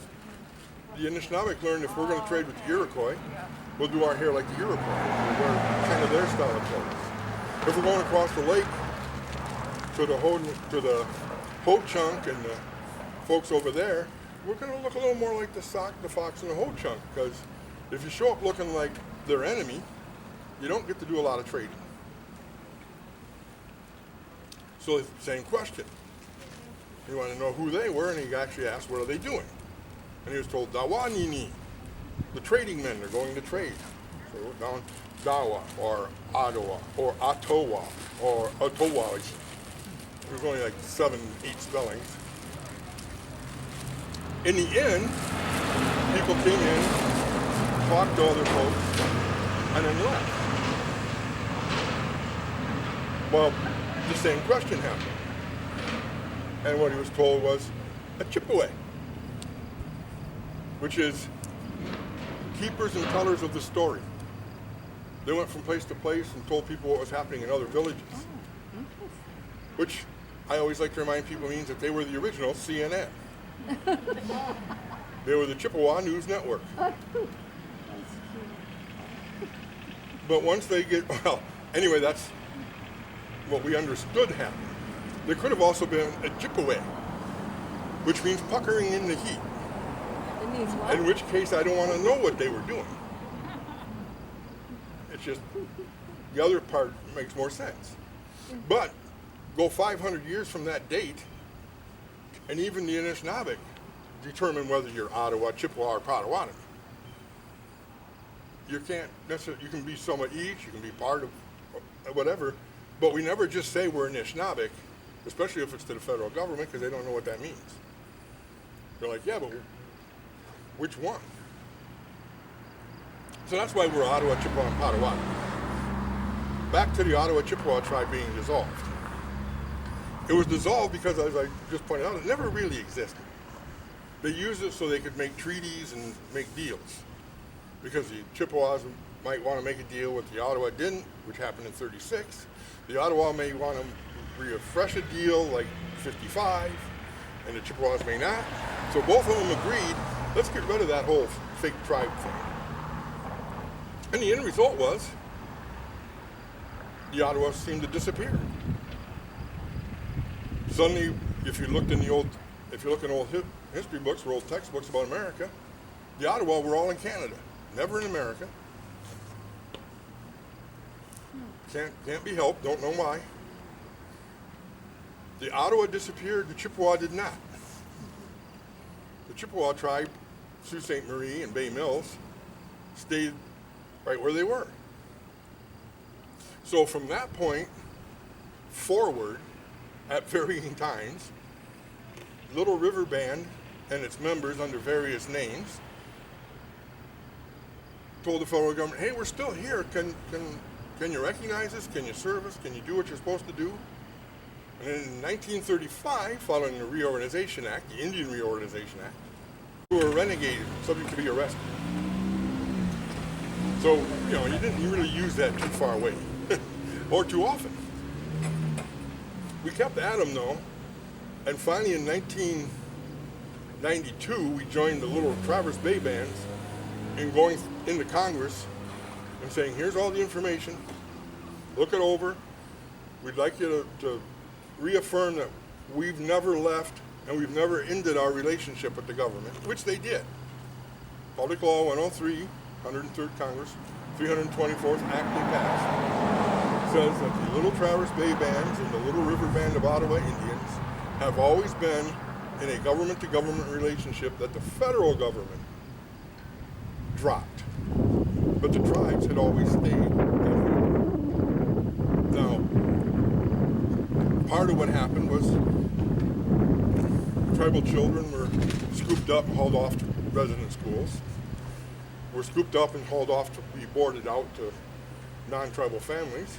the Anishinaabe learned if we're going to trade with the Iroquois, we'll do our hair like the Iroquois. We'll wear kind of their style of clothes. If we're going across the lake to the Ho-Chunk and the folks over there, we're going to look a little more like the Sauk, the Fox, and the Ho-Chunk. Because if you show up looking like their enemy, you don't get to do a lot of trading. So it's the same question. He wanted to know who they were, and he actually asked, what are they doing? And he was told, Dawanini. The trading men are going to trade. So he wrote down Dawa, or Ottawa, or Ottawa, or Ottawa. There's only like 7, 8 spellings. In the end, people came in, talked to other folks, and then left. Well, the same question happened. And what he was told was a Chippewa, which is keepers and tellers of the story. They went from place to place and told people what was happening in other villages, which I always like to remind people means that they were the original CNN. They were the Chippewa News Network. But once they get, well, anyway, that's what we understood happened. There could have also been a Chippewa, which means puckering in the heat. It means what? In which case, I don't want to know what they were doing. It's just, the other part makes more sense. But go 500 years from that date, and even the Anishinaabe determine whether you're Ottawa, Chippewa, or Potawatomi. You can't necessarily, you can be some of each, you can be part of whatever, but we never just say we're Anishinaabe, especially if it's to the federal government, because they don't know what that means. They're like, yeah, but which one? So that's why we're Ottawa, Chippewa, and Potawatomi. Back to the Ottawa Chippewa tribe being dissolved. It was dissolved because, as I just pointed out, it never really existed. They used it so they could make treaties and make deals. Because the Chippewas might want to make a deal with the Ottawa didn't, which happened in 36. The Ottawa may want to refresh a deal like 55, and the Chippewas may not. So both of them agreed, let's get rid of that whole fake tribe thing. And the end result was, the Ottawa seemed to disappear. Suddenly, if you look in old history books or old textbooks about America, the Ottawa were all in Canada, never in America. Can't be helped, don't know why. The Ottawa disappeared, the Chippewa did not. The Chippewa tribe, Sault Ste. Marie and Bay Mills, stayed right where they were. So from that point forward, at varying times, Little River Band and its members under various names told the federal government, hey, we're still here. Can you recognize us? Can you serve us? Can you do what you're supposed to do? And in 1935, following the Reorganization Act, the Indian Reorganization Act, who were renegades, subject to be arrested. So, you didn't really use that too far away, or too often. We kept at them, though, and finally in 1992, we joined the Little Traverse Bay Bands in going into Congress and saying, here's all the information, look it over. We'd like you to reaffirm that we've never left and we've never ended our relationship with the government, which they did. Public Law 103, 103rd Congress, 324th Act they passed, says that the Little Traverse Bay Bands and the Little River Band of Ottawa Indians have always been in a government-to-government relationship that the federal government dropped. But the tribes had always stayed. Now, part of what happened was tribal children were scooped up and hauled off to resident schools, were scooped up and hauled off to be boarded out to non-tribal families.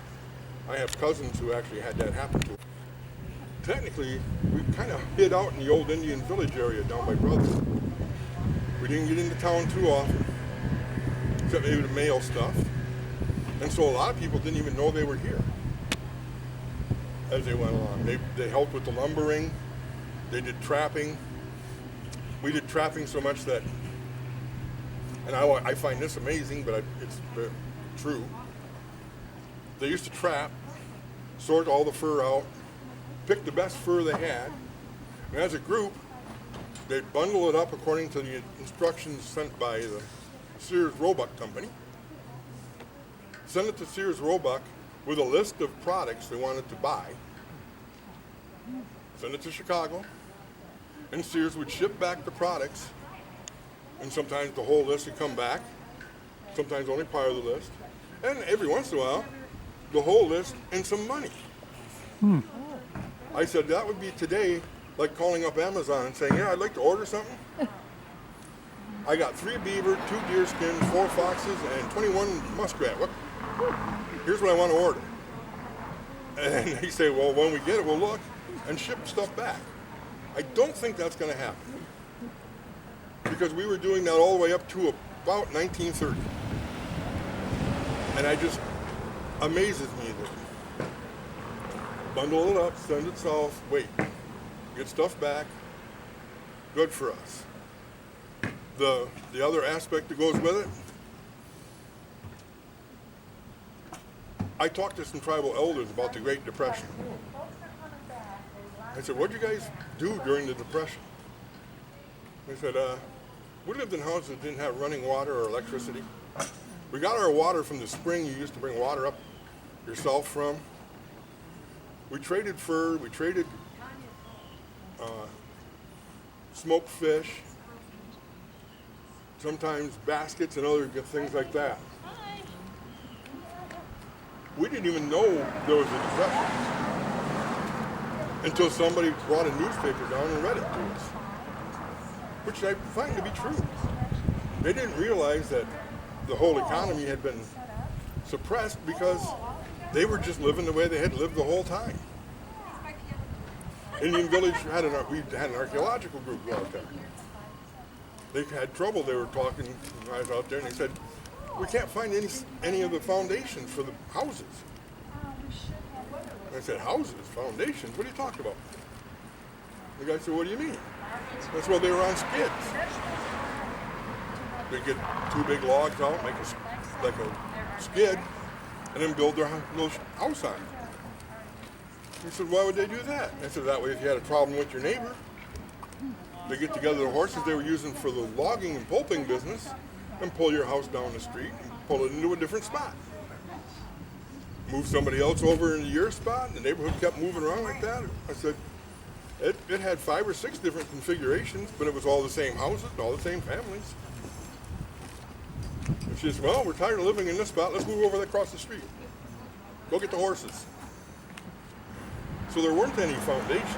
I have cousins who actually had that happen to them. Technically, we kind of hid out in the old Indian village area down by Brothers. We didn't get into town too often. except maybe the mail stuff. And so a lot of people didn't even know they were here as they went along. They helped with the lumbering. They did trapping. We did trapping so much that, and I find this amazing, but it's true. They used to trap, sort all the fur out, pick the best fur they had, and as a group, they'd bundle it up according to the instructions sent by the Sears Roebuck Company, send it to Sears Roebuck with a list of products they wanted to buy, send it to Chicago, and Sears would ship back the products, and sometimes the whole list would come back, sometimes only part of the list, and every once in a while, the whole list and some money. I said that would be today like calling up Amazon and saying, yeah, I'd like to order something. I got 3 beaver, 2 deer skins, 4 foxes, and 21 muskrat. Here's what I want to order. And he say, well, when we get it, we'll look and ship stuff back. I don't think that's going to happen, because we were doing that all the way up to about 1930. And it just amazes me that bundle it up, send it south, wait, get stuff back, good for us. The other aspect that goes with it, I talked to some tribal elders about the Great Depression. I said, what did you guys do during the Depression? They said, we lived in houses that didn't have running water or electricity. We got our water from the spring you used to bring water up yourself from. We traded fur, we traded smoked fish, sometimes baskets and other good things like that. We didn't even know there was a depression until somebody brought a newspaper down and read it to us, which I find to be true. They didn't realize that the whole economy had been suppressed because they were just living the way they had lived the whole time. Indian Village we had an archaeological group go out there. They had trouble. They were talking when I was out there, and they said, we can't find any of the foundations for the houses. And I said, houses? Foundations? What are you talking about? The guy said, what do you mean? That's why they were on skids. They'd get 2 big logs out, make like a skid, and then build their little house on it. He said, why would they do that? I said, that way if you had a problem with your neighbor, they get together the horses they were using for the logging and pulping business and pull your house down the street and pull it into a different spot. Move somebody else over into your spot, and the neighborhood kept moving around like that. I said, it had 5 or 6 different configurations, but it was all the same houses, all the same families. And she said, well, we're tired of living in this spot. Let's move over across the street. Go get the horses. So there weren't any foundations.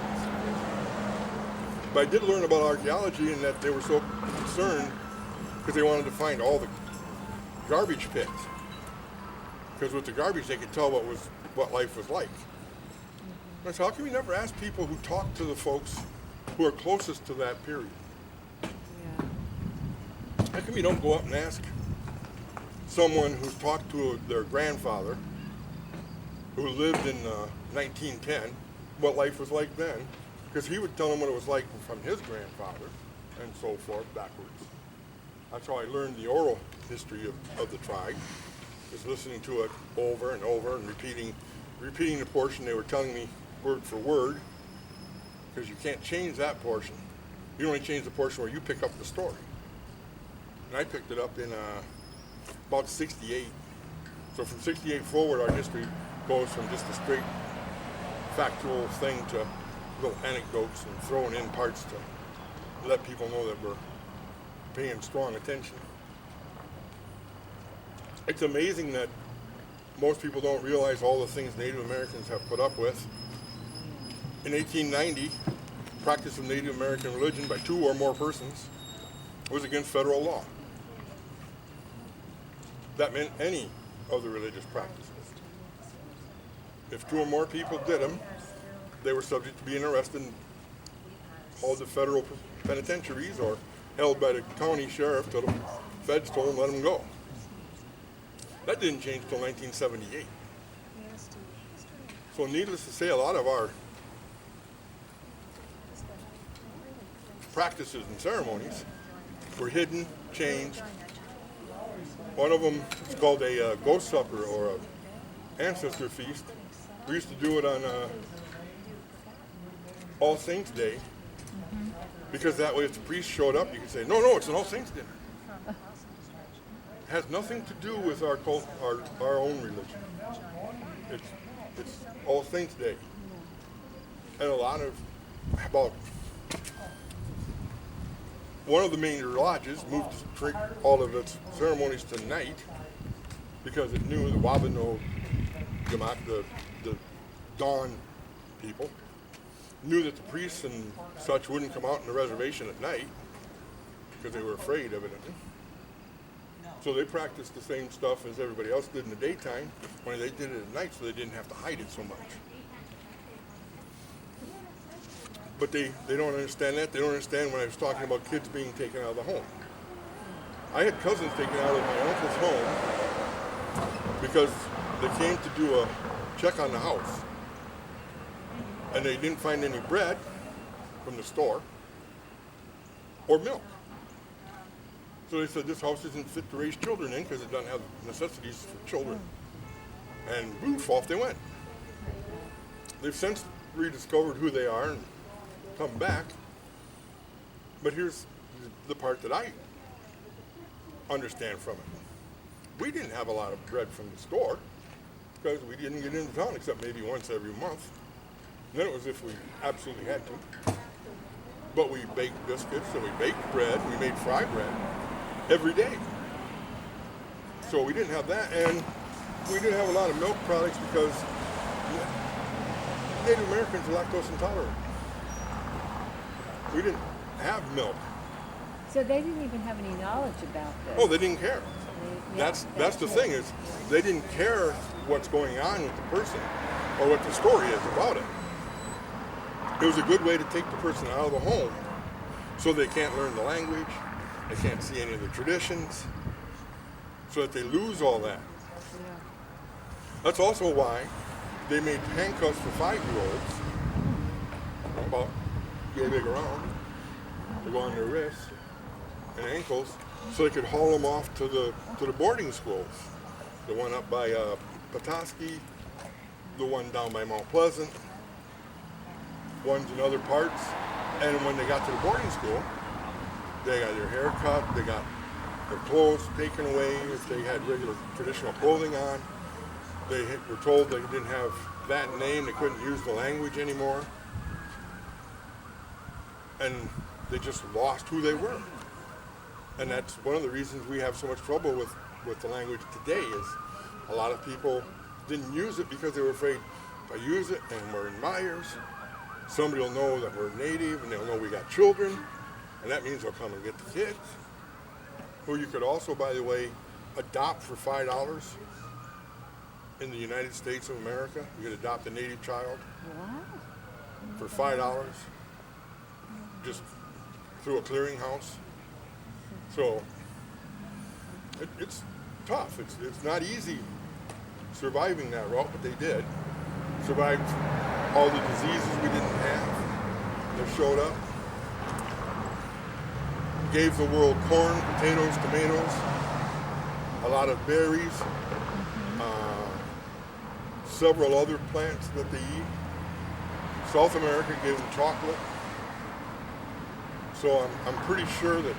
But I did learn about archaeology, and that they were so concerned because they wanted to find all the garbage pits. Because with the garbage, they could tell what life was like. And I said, how come you never ask people who talk to the folks who are closest to that period? Yeah. How come you don't go up and ask someone who's talked to their grandfather who lived in 1910 what life was like then? Because he would tell them what it was like from his grandfather and so forth backwards. That's how I learned the oral history of the tribe, is listening to it over and over and repeating the portion they were telling me word for word, because you can't change that portion. You only change the portion where you pick up the story. And I picked it up in about 68. So from 68 forward, our history goes from just a straight factual thing to little anecdotes and throwing in parts to let people know that we're paying strong attention. It's amazing that most people don't realize all the things Native Americans have put up with. In 1890, practice of Native American religion by 2 or more persons was against federal law. That meant any of the religious practices. If 2 or more people did them, they were subject to being arrested and hauled to federal penitentiaries or held by the county sheriff till the feds told them let them go. That didn't change till 1978. So needless to say, a lot of our practices and ceremonies were hidden, changed. One of them is called a ghost supper or a ancestor feast. We used to do it on All Saints Day, because that way if the priest showed up, you could say, no, it's an All Saints dinner. It has nothing to do with our own religion. It's All Saints Day. And about one of the major lodges moved all of its ceremonies to night because it knew the Wabano, the dawn people, knew that the priests and such wouldn't come out on the reservation at night because they were afraid, evidently. So they practiced the same stuff as everybody else did in the daytime, when they did it at night so they didn't have to hide it so much. But they don't understand that. They don't understand when I was talking about kids being taken out of the home. I had cousins taken out of my uncle's home because they came to do a check on the house. And they didn't find any bread from the store or milk. So they said, this house isn't fit to raise children in because it doesn't have necessities for children. And boof, off they went. They've since rediscovered who they are and come back. But here's the part that I understand from it. We didn't have a lot of bread from the store because we didn't get into town except maybe once every month. And then it was if we absolutely had to. But we baked biscuits and we baked bread, we made fry bread every day. So we didn't have that, and we didn't have a lot of milk products because Native Americans are lactose intolerant. We didn't have milk. So they didn't even have any knowledge about this. Oh, they didn't care. Yeah, That's the thing is they didn't care what's going on with the person or what the story is about it. It was a good way to take the person out of the home so they can't learn the language, they can't see any of the traditions, so that they lose all that. Yeah. That's also why they made handcuffs for 5-year-olds, about yay big around, to go on their wrists and ankles, so they could haul them off to the boarding schools. The one up by Petoskey, the one down by Mount Pleasant, ones in other parts. And when they got to the boarding school, they got their hair cut, they got their clothes taken away if they had regular traditional clothing on. They were told they didn't have that name, they couldn't use the language anymore. And they just lost who they were. And that's one of the reasons we have so much trouble with the language today is a lot of people didn't use it because they were afraid if I use it and we're in Myers, somebody will know that we're native and they'll know we got children, and that means they'll come and get the kids. Or you could also, by the way, adopt for $5 in the United States of America. You could adopt a native child for $5 just through a clearinghouse. So it's tough. It's not easy surviving that route, but they did. Survived all the diseases we didn't have that showed up. Gave the world corn, potatoes, tomatoes, a lot of berries, several other plants that they eat. South America gave them chocolate. So I'm pretty sure that,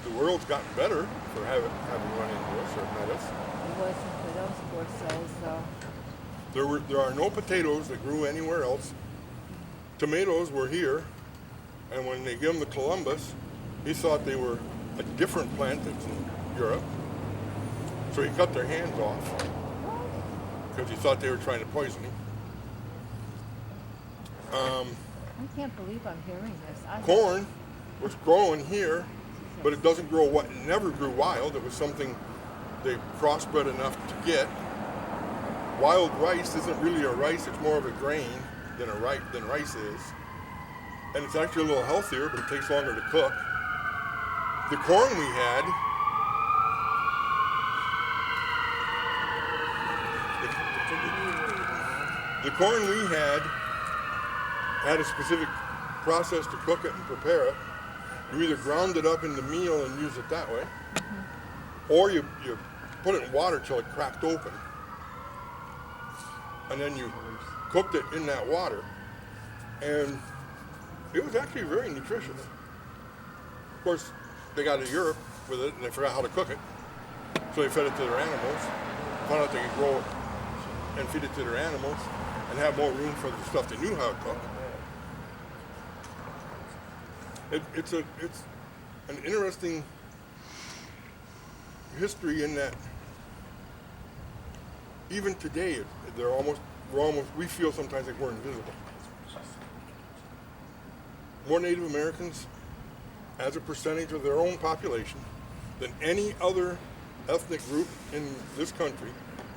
the world's gotten better for having run into us or met us. It wasn't for those poor souls, though. There are no potatoes that grew anywhere else. Tomatoes were here, and when they gave them to Columbus, he thought they were a different plant that's in Europe. So he cut their hands off because he thought they were trying to poison him. I can't believe I'm hearing this. Corn was growing here, but it doesn't grow it never grew wild. It was something they crossbred enough to get. Wild rice isn't really a rice, it's more of a grain than rice is. And it's actually a little healthier, but it takes longer to cook. The corn we had The corn we had a specific process to cook it and prepare it. You either ground it up into meal and use it that way, or you put it in water till it cracked open, and then you cooked it in that water, and it was actually very nutritious. Of course, they got to Europe with it, and they forgot how to cook it, so they fed it to their animals, found out they could grow it and feed it to their animals, and have more room for the stuff they knew how to cook. It's an interesting history in that even today we feel sometimes like we're invisible. More Native Americans as a percentage of their own population than any other ethnic group in this country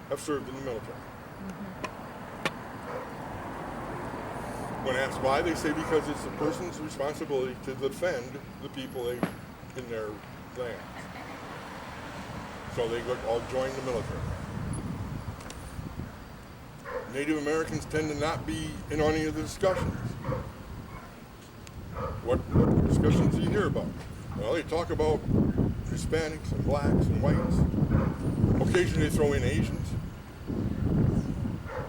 have served in the military. When asked why, they say because it's a person's responsibility to defend the people in their land. So they all join the military. Native Americans tend to not be in any of the discussions. What discussions do you hear about? Well, they talk about Hispanics and blacks and whites. Occasionally they throw in Asians.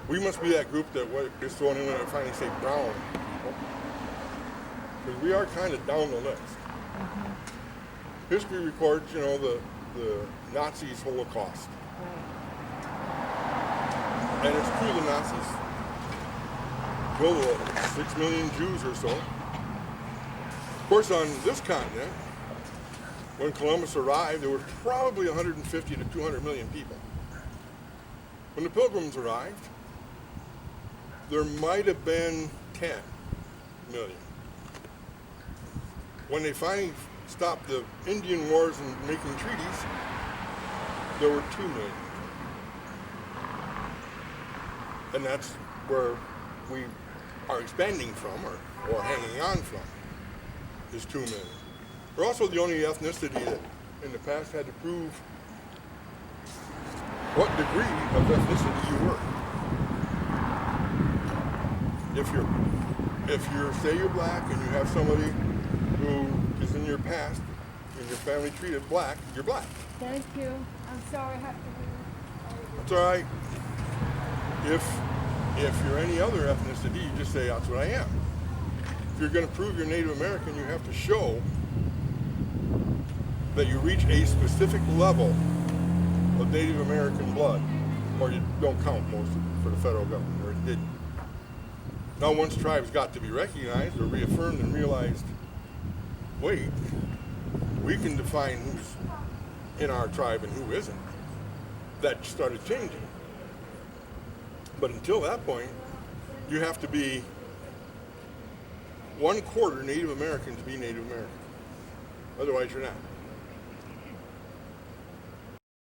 We must be that group that is thrown in when they finally say brown people. Because we are kind of down the list. History records, the Nazis' Holocaust. And it's true the Nazis killed 6 million Jews or so. Of course, on this continent, when Columbus arrived, there were probably 150 to 200 million people. When the Pilgrims arrived, there might have been 10 million. When they finally stopped the Indian wars and making treaties, there were 2 million. And that's where we are expanding from or hanging on from, is 2 million. We're also the only ethnicity that in the past had to prove what degree of ethnicity you were. If say you're black and you have somebody who is in your past, in your family treated black, you're black. Thank you. I'm sorry I have to leave. That's all right. If you're any other ethnicity, you just say, that's what I am. If you're going to prove you're Native American, you have to show that you reach a specific level of Native American blood, or you don't count most of it for the federal government, or it didn't. Now, once tribes got to be recognized or reaffirmed and realized, wait, we can define who's in our tribe and who isn't, that started changing. But until that point, you have to be 1/4 Native American to be Native American. Otherwise, you're not.